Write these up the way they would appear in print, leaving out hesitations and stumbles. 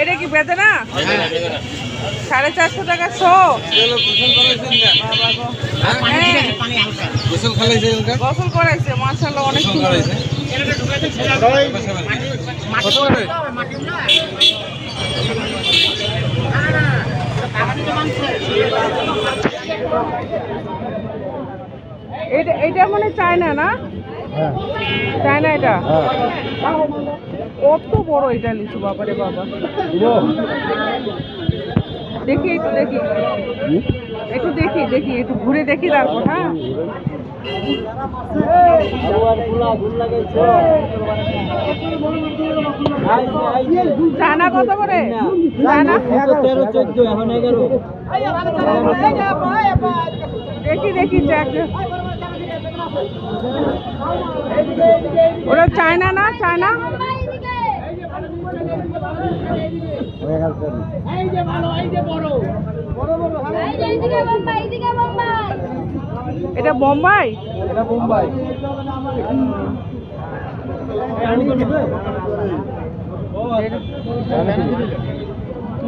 এটা কি বেদনা? 450 টাকা শো। গোসল করাইছে মাশাআল্লাহ, অনেক সুন্দর। এটা মানে চায়না না? চায়না এটা কত বড় এটা লিচু, বাবারে বাবা। দেখি একটু দেখি, একটু ঘুরে দেখি তারপর। হ্যাঁ, চায়না কত করে? চায়না 13-14, এখন 11। দেখি ওরা চায়না না? চায়না এটা বোম্বাই।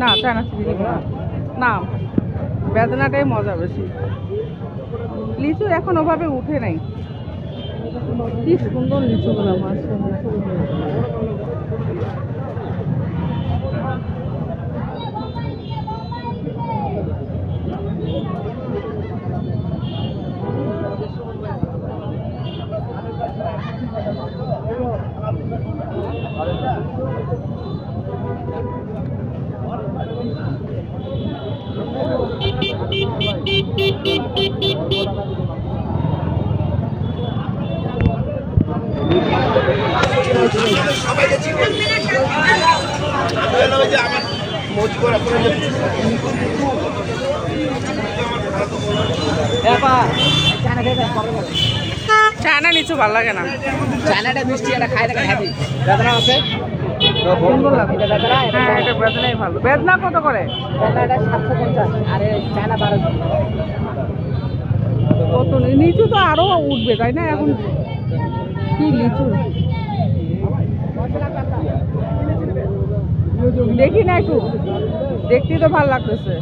না চায়না না, বেদনাটাই মজা বেশি। লিচু এখন ওভাবে উঠে নাই। কি সুন্দর লিচুগুলো, মাশাআল্লাহ। চায়না লিচু ভালো লাগে না। চায়নাটা মিষ্টি, এটা খাই দেখা হ্যাপি। বেদনা আছে, সুন্দর লাগে। হ্যাঁ, এটা বেদনাই ভালো। বেদনা কত করে? বেদনাটা 750, আর চায়না 1200। কত লিচু তো আরো উঠবে, তাই না? এখন কি লিচু দেখি না, একটু দেখতেই তো ভালো লাগতেছে।